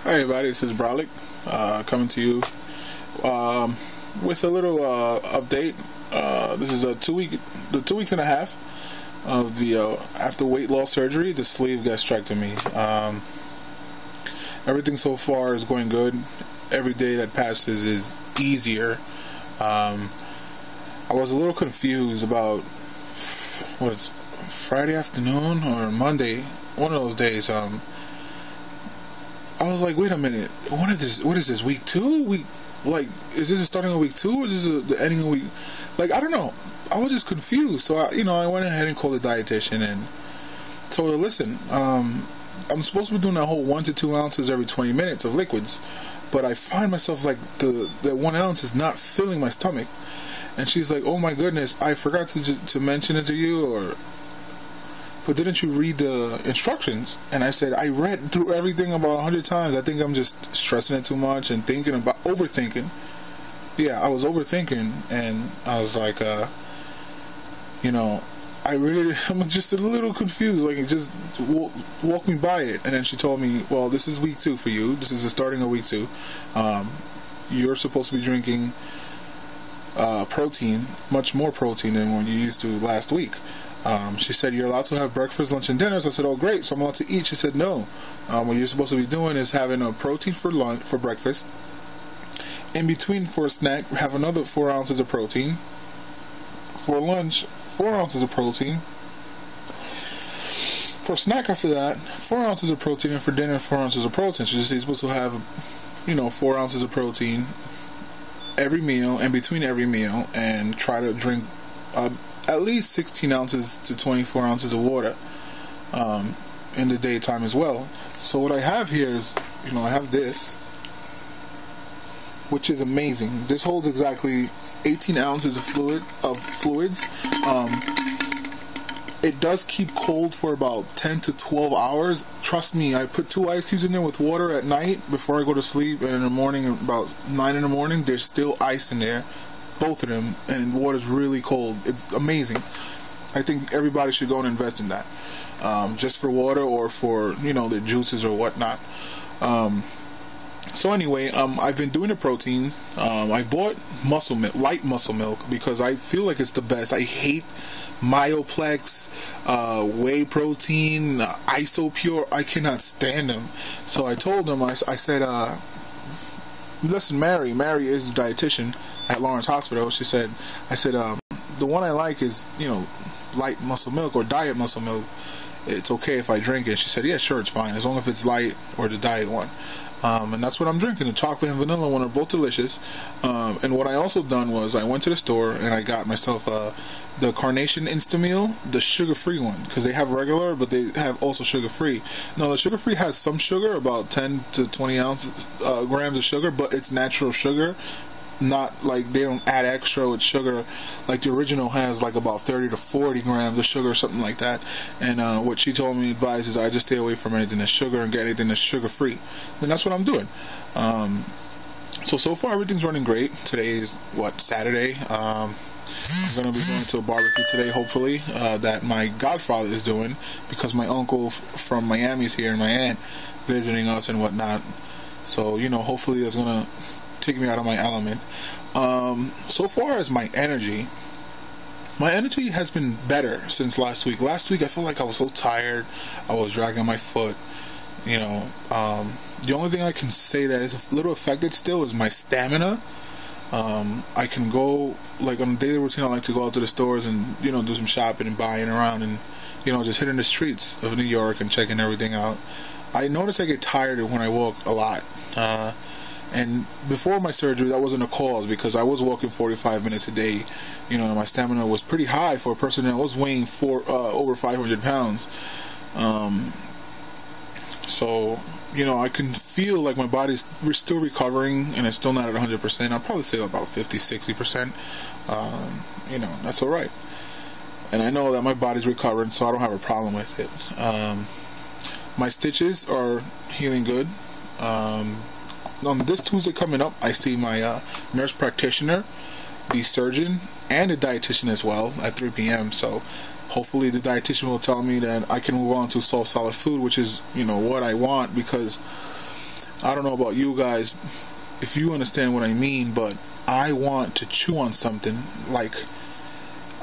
Hi everybody, this is Brolic coming to you with a little update. This is the 2 weeks and a half of the after weight loss surgery, the sleeve gastrectomy. Everything so far is going good. Every day that passes is easier. I was a little confused about Friday afternoon or Monday, one of those days. I was like, wait a minute, what is this, week 2? Is this starting of week 2 or is this the ending of week? I don't know. I was just confused. So I went ahead and called the dietitian and told her, listen, I'm supposed to be doing that whole 1 to 2 ounces every 20 minutes of liquids, but I find myself like the 1 ounce is not filling my stomach. And she's like, oh my goodness, I forgot to mention it to you, but didn't you read the instructions? And I said, I read through everything about 100 times. I think I'm just stressing it too much and overthinking. Yeah, I was overthinking, and I was like, I'm just a little confused. Like, it just walked me by it. And then she told me, well, this is week 2 for you. This is the starting of week 2. You're supposed to be drinking protein, much more protein than what you used to last week. She said, you're allowed to have breakfast, lunch, and dinner. So I said, oh, great. So I'm allowed to eat. She said, no. What you're supposed to be doing is having a protein for breakfast. In between, for a snack, have another 4 ounces of protein. For lunch, 4 ounces of protein. For a snack after that, 4 ounces of protein. And for dinner, 4 ounces of protein. So you're supposed to have, 4 ounces of protein every meal, and between every meal, and try to drink at least 16 ounces to 24 ounces of water in the daytime as well. So what I have here is, I have this, which is amazing. This holds exactly 18 ounces of fluids. It does keep cold for about 10 to 12 hours. Trust me, I put 2 ice cubes in there with water at night before I go to sleep, and in the morning, about 9 in the morning, there's still ice in there. Both of them, and the water's really cold. It's amazing. I think everybody should go and invest in that, just for water or for their juices or whatnot. So anyway, I've been doing the proteins. I bought muscle milk, light muscle milk, because I feel like it's the best. I hate Myoplex, whey protein, Isopure. I cannot stand them. So I told them, I said, listen, Mary is the dietitian at Lawrence Hospital. I said, the one I like is, light muscle milk or diet muscle milk. It's okay if I drink it. She said, yeah, sure, it's fine, as long as it's light or the diet one. And that's what I'm drinking. The chocolate and vanilla one are both delicious. And what I also done was I went to the store and I got myself the Carnation Instameal, the sugar-free one, because they have regular, but they have also sugar-free. Now, the sugar-free has some sugar, about 10 to 20 grams of sugar, but it's natural sugar. Not like they don't add extra with sugar. Like the original has like about 30 to 40 grams of sugar or something like that. And what she told me advice is I just stay away from anything that's sugar and get anything that's sugar free. And that's what I'm doing. So far everything's running great. Today is Saturday. I'm going to be going to a barbecue today, hopefully, that my godfather is doing, because my uncle from Miami is here and my aunt visiting us and whatnot. So hopefully that's going to take me out of my element. So far as my energy has been better since last week. Last week I felt like I was so tired. I was dragging my foot. The only thing I can say that is a little affected still is my stamina. I can go, like on a daily routine, I like to go out to the stores and do some shopping and buying around and just hitting the streets of New York and checking everything out. I notice I get tired when I walk a lot. And before my surgery, that wasn't a cause, because I was walking 45 minutes a day. My stamina was pretty high for a person that was weighing over 500 pounds. So, I can feel like my body's still recovering, and it's still not at 100%. I'll probably say about 50, 60%. That's all right. And I know that my body's recovering, so I don't have a problem with it. My stitches are healing good. This Tuesday coming up, I see my nurse practitioner, the surgeon, and the dietitian as well at 3 p.m. So hopefully the dietitian will tell me that I can move on to soft solid food, which is what I want, because I don't know about you guys, if you understand what I mean, but I want to chew on something. Like,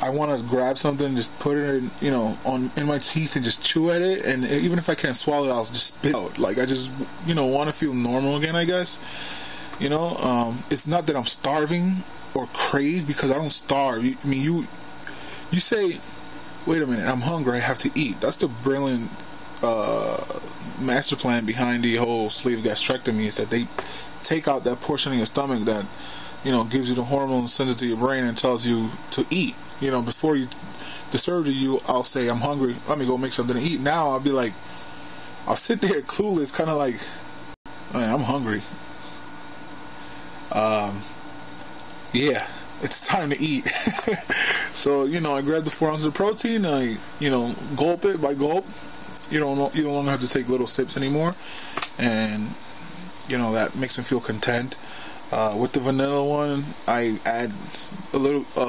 I want to grab something, just put it in, you know, in my teeth and just chew at it. And even if I can't swallow it, I'll just spit out. Like, I just, you know, want to feel normal again, I guess. You know, it's not that I'm starving or crave, because I don't starve. I mean, you say, wait a minute, I'm hungry, I have to eat. That's the brilliant master plan behind the whole sleeve gastrectomy, is that they take out that portion of your stomach that, you know, gives you the hormones, sends it to your brain and tells you to eat. You know, before the surgery, I'll say, I'm hungry, let me go make something to eat. Now I'll be like, I'll sit there clueless, kind of like, man, I'm hungry. Yeah, it's time to eat. So, you know, I grab the 4 ounces of protein, I, you know, gulp it by gulp. You no longer have to take little sips anymore, and, you know, that makes me feel content. With the vanilla one, I add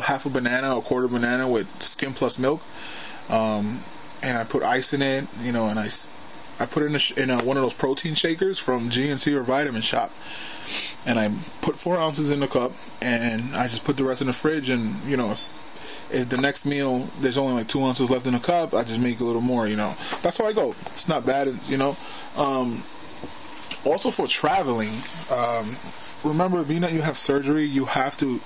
half a banana or quarter banana with skim plus milk, and I put ice in it, you know, and I put it in one of those protein shakers from GNC or Vitamin Shop, and I put 4 ounces in the cup, and I just put the rest in the fridge. And, you know, if the next meal there's only like 2 ounces left in the cup, I just make a little more, you know. That's how I go. It's not bad, you know. Also for traveling, remember, being that you have surgery, you have to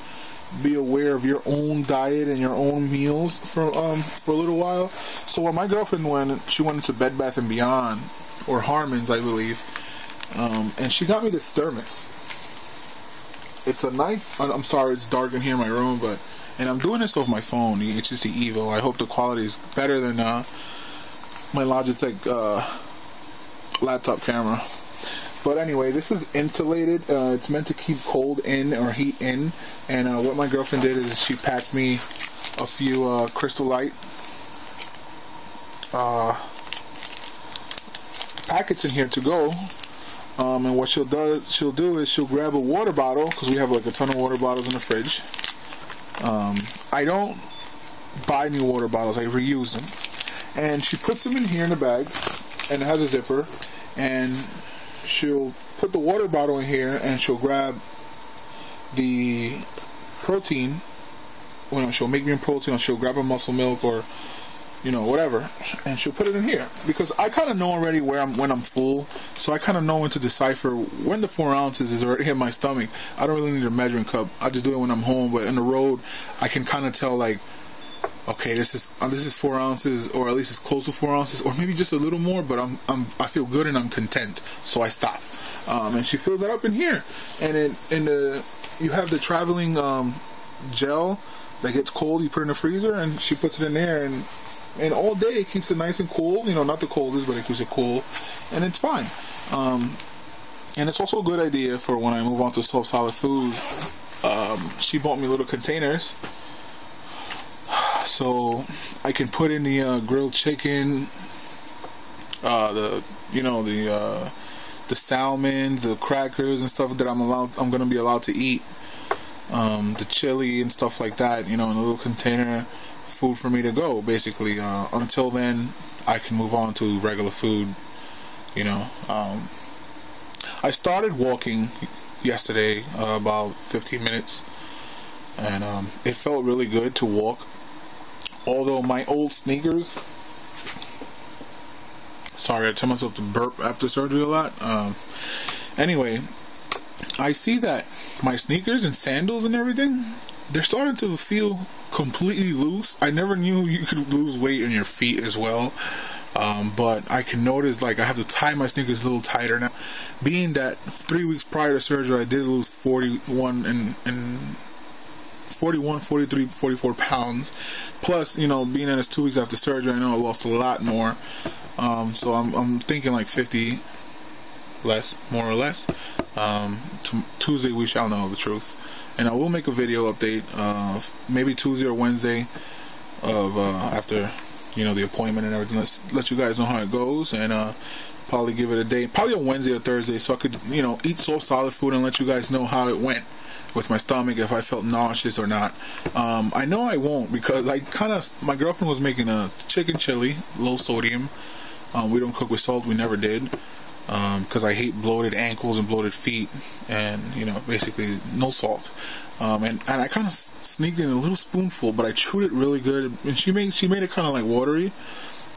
be aware of your own diet and your own meals for a little while. So when my girlfriend she went into Bed Bath & Beyond, or Harmon's, I believe, and she got me this thermos. It's a nice, I'm sorry, it's dark in here in my room, and I'm doing this off my phone, the HTC Evo. I hope the quality is better than my Logitech laptop camera. But anyway, this is insulated. It's meant to keep cold in or heat in. And what my girlfriend did is she packed me a few Crystal Light packets in here to go. And what she'll do is she'll grab a water bottle, because we have like a ton of water bottles in the fridge. I don't buy new water bottles, I reuse them. And she puts them in here in the bag, and it has a zipper, and she'll put the water bottle in here, and she'll grab the protein. Well, she'll make me a protein, or she'll grab a muscle milk, or, you know, whatever, and she'll put it in here, because I kind of know already when I'm full, so I kind of know when to decipher when the 4 ounces is already in my stomach. I don't really need a measuring cup. I just do it when I'm home. But on the road, I can kind of tell, like, okay, this is 4 ounces, or at least it's close to 4 ounces, or maybe just a little more. But I feel good and I'm content, so I stop. And she fills that up in here, and you have the traveling gel that gets cold. You put it in the freezer, and she puts it in there, and all day it keeps it nice and cool. You know, not the coldest, but it keeps it cool, and it's fine. And it's also a good idea for when I move on to solid foods. She bought me little containers, so I can put in the grilled chicken, the salmon, the crackers and stuff that I'm gonna be allowed to eat, the chili and stuff like that. You know, in a little container, food for me to go, basically. Until then, I can move on to regular food. You know, I started walking yesterday, about 15 minutes, and it felt really good to walk. Although my old sneakers, sorry, I tell myself to burp after surgery a lot. Anyway, I see that my sneakers and sandals and everything, they're starting to feel completely loose. I never knew you could lose weight in your feet as well. But I can notice, like, I have to tie my sneakers a little tighter now. Being that 3 weeks prior to surgery, I did lose 43, 44 pounds. Plus, you know, being that it's 2 weeks after surgery, I know I lost a lot more. So I'm thinking like 50 less, more or less. Tuesday we shall know the truth. And I will make a video update, maybe Tuesday or Wednesday of after, you know, the appointment and everything. Let's let you guys know how it goes, and probably give it a day, probably on Wednesday or Thursday, so I could, you know, eat solid food and let you guys know how it went with my stomach, if I felt nauseous or not. I know I won't, because my girlfriend was making a chicken chili, low sodium. We don't cook with salt, we never did. because I hate bloated ankles and bloated feet, and you know, basically no salt. And I kind of sneaked in a little spoonful, but I chewed it really good, and she made it kind of like watery,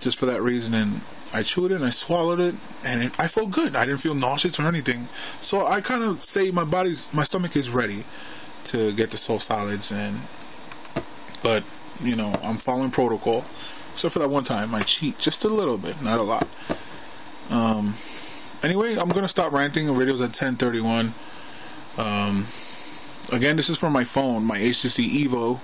just for that reason. And I chewed it and I swallowed it, and I felt good. I didn't feel nauseous or anything. So I kind of say my stomach is ready to get the soft solids, but you know, I'm following protocol. Except for that one time, I cheat just a little bit, not a lot. Anyway, I'm gonna stop ranting. The radio's at 10:31. Again, this is from my phone, my HTC Evo.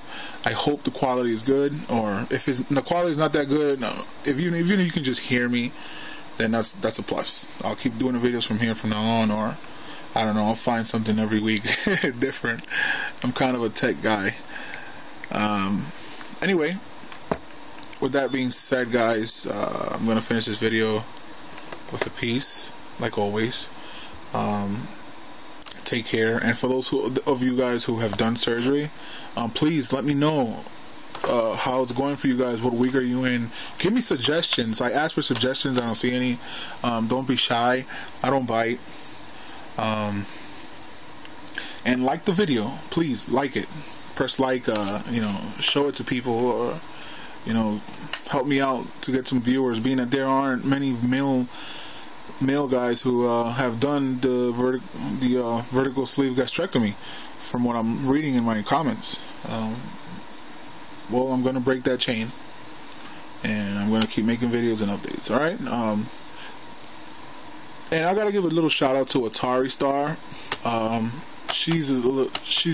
I hope the quality is good, or if the quality is not that good, no, if you can just hear me, then that's a plus. I'll keep doing the videos from here from now on, or I don't know, I'll find something every week different. I'm kind of a tech guy. Anyway, with that being said, guys, I'm gonna finish this video with a peace, like always. Take care, and for those of you guys who have done surgery, please let me know how it's going for you guys. What week are you in? Give me suggestions. I asked for suggestions. I don't see any. Don't be shy. I don't bite. And like the video, please like it. Press like. You know, show it to people, or you know, help me out to get some viewers. Being that there aren't many male guys who have done the vertical sleeve gastrectomy, from what I'm reading in my comments. Well, I'm gonna break that chain, and I'm gonna keep making videos and updates. All right. And I gotta give a little shout out to Atari Star. She's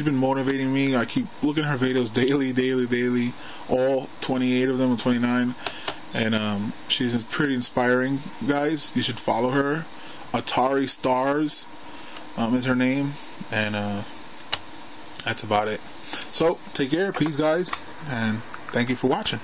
been motivating me. I keep looking at her videos daily, all 28 of them, or 29. And she's pretty inspiring, guys. You should follow her. Atari Stars is her name, and that's about it. So take care, peace, guys, and thank you for watching.